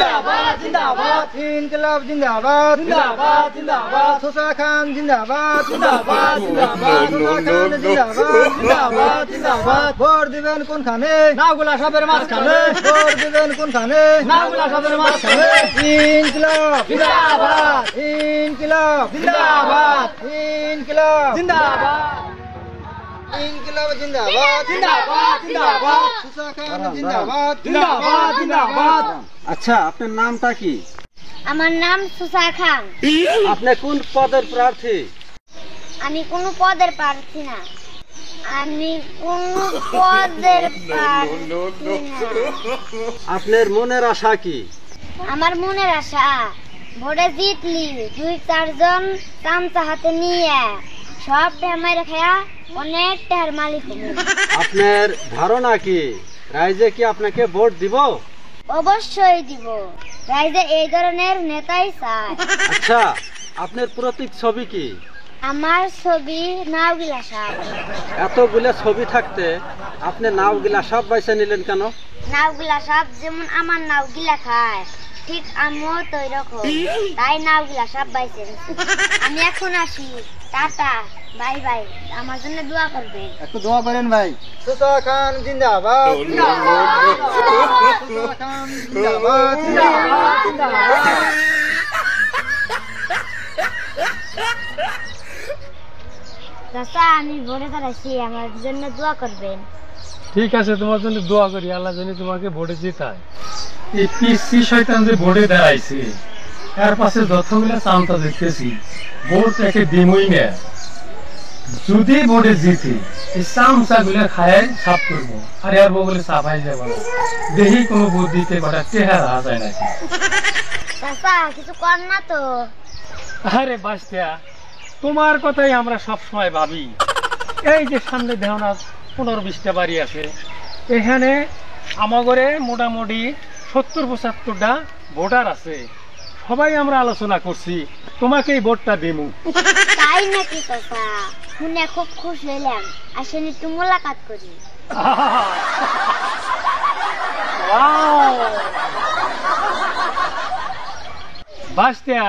जिंदाबाद जिंदाबाद इनकलाब जिंदाबाद जिंदाबाद जिंदाबाद सुसा खान जिंदाबाद जिंदाबाद जिंदाबाद सुसा खान जिंदाबाद जिंदाबाद जिंदाबाद ভোট দিবেন কোনখানে নাগুলা সাপের মাঝখানে ভোট দিবেন কোনখানে নাগুলা সাপের মাঝখানে ইনকলাব জিন্দাবাদ ইনকলাব জিন্দাবাদ ইনকলাব জিন্দাবাদ ইনকলাব জিন্দাবাদ জিন্দাবাদ জিন্দাবাদ সুসা খান জিন্দাবাদ জিন্দাবাদ জিন্দাবাদ আচ্ছা আপনার নামটা কি? আমার নাম সুসা খান। আপনি কোন পদের প্রার্থী? আমি কোনো পদের প্রার্থী না। আমি কোনো পদের প্রার্থী না। আপনার মনের আশা কি? আমার মনের আশা ভোটে জিতলি 2-4 জন চামচা হাতে নিয়ে সব ঢেমাই রেখা অনেক টাকার মালিক হবো। আপনার ধারণা কি রাইজে কি আপনাকে ভোট দিব? অবশ্যই দিব। রাইজে এই ধরনের নেতাই চায়। আচ্ছা আপনার প্রতীক ছবি কি? আমার ছবি নাওগিলা সাপ। এতগুলা ছবি থাকতে আপনি নাওগিলা সব বাইছে নিলেন কেন? নাওগিলা সাপ যেমন আমার নাওগিলা খায় ঠিক আমিও তো এরকম, তাই নাওগিলা সাপ বাইছে গেছে। আমি এখন আসি, টাটা, বাই বাই। আমার জন্য দোয়া করবেন। একটু দোয়া করেন ভাই। সুসা খান জিন্দাবাদ সুসা খান জিন্দাবাদ চাচা আমি ভোটে দাঁড়াইছি, আমার জন্য দোয়া করবেন। ঠিক আছে, তোমার জন্য দোয়া করি, আল্লাহ জানি তোমাকে ভোটে জিতায়। এই পিসি শয়তান যে ভোটে দাঁড়াইছে এর পাশে যতগুলো চামচা দেখতেছি ভোট একে দিমই না। যদি ভোটে জিতে এই চামচা গুলা খায় সাফ করবো, আর এর বগলে সাফাই যাব না। দেখি কোনো বুদ্ধিতে কটা চেহারা যায় নাকি। চাচা কিছু কর না তো। আরে বাস্তিয়া, তোমার কথাই আমরা সব সময় ভাবি। এই যে সামনে দেখো না 15-20টা বাড়ি আছে, এখানে আমাগরে মোটামুটি 70-75টা ভোটার আছে। সবাই আমরা আলোচনা করছি তোমাকে এই ভোটটা দেবো। তাই নাকি চাচা? শুনে খুব খুশি হইলাম। আসেন একটু মোলাকাত করি। বাস্তিয়া,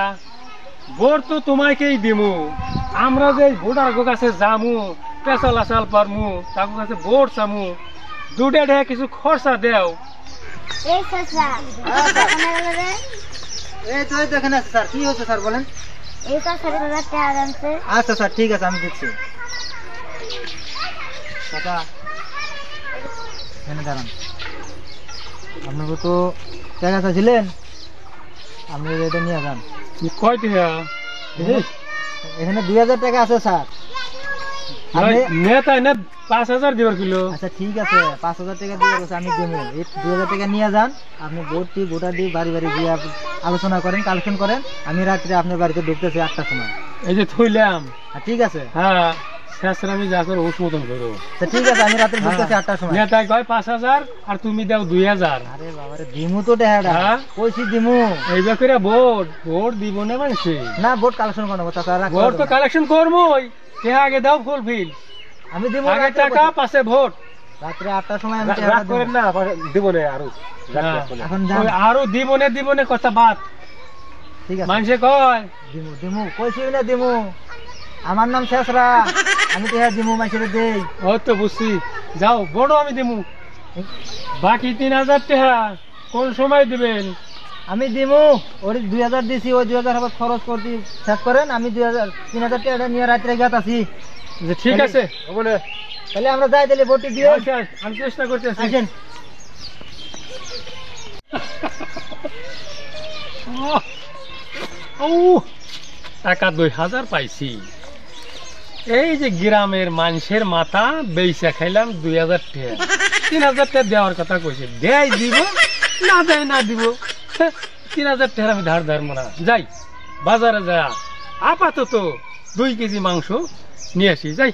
ভোট তো তোমাকেই দিমু। আমরা যে ভোটার কাছে যামু, পেশাল আসাল পারমু, তার কাছে ভোট চামু, দুটা ঢেকে কিছু খরচা দেও। এই চাচা কোনে গেল রে? এই তো এই দেখেন আছে স্যার। কি হচ্ছে স্যার বলেন? এই চাচা টাকা আনছে। আচ্ছা স্যার ঠিক আছে, আমি দিচ্ছি। চাচা এখানে দাঁড়ান। আপনাকে তো টাকা চাইছিলেন, আপনি এটা নিয়ে যান। কয় টাকা? এখানে 2000 টাকা আছে স্যার। নেতা না 5000 দিবার কিলো। আচ্ছা ঠিক আছে, 5000 টাকা দিয়ে গেছে, আমি দেবো। এই 2000 টাকা নিয়ে যান। আপনি ভোটার দিয়ে বাড়ি বাড়ি গিয়ে আলোচনা করেন, কালেকশন করেন। আমি রাত্রে আপনার বাড়িতে ঢুকতেছি 8টার সময়। এই যে থইলাম। ঠিক আছে। হ্যাঁ, শেষে আমি যা করে ওষ মতন করো। ঠিক আছে, আমি রাত্রে ঢুকতেছি 8টার সময়। নেতাই কয় 5000 আর তুমি দাও 2000। আরে বাবারে, দিমু তো টাকাটা। কইছি দিমু। এই ব্যাপারে ভোট দিব না মানুষে। না, ভোট কালেকশন করবো চাচা। ভোট তো কালেকশন করবোই, টাকা আগে দাও ফুলফিল। আমি দিব আগে টাকা পাশে ভোট। রাত্রে 8টার সময় আমি টাকা দেব না, দিব না আরো। এখন যান। আরো দিব না কথা বাদ। ঠিক আছে, মানুষে কয় দিমু কইছি না দিমু। আমার নাম শেষরা, আমি টাকা দিমু, মানুষের দেই। ও তো বুঝছি, যাও বড় আমি দিমু। বাকি 3000 টাকা কোন সময় দিবেন? আমি দিমু। ওর 2000 দিছি, ওই 2000 আবার খরচ করতে শেষ করেন। আমি 3000 টাকা নিয়ে রাত্রে গেতাছি। ঠিক আছে, তাহলে আমরা যাই, তাহলে ভোট দিও। আমি চেষ্টা করতেছি। আসেন। টাকা 2000 পাইছি। এই যে গ্রামের মানুষের মাথা বেইসা খাইলাম 2000 টাকা। 3000 টাকা দেওয়ার কথা কইছে, দেয় দিব, না দেয় না দিব। 3000 টাকা আমি ধার ধারবো না। যাই বাজারে যা আপাতত 2 কেজি মাংস নিয়ে আসি, যাই।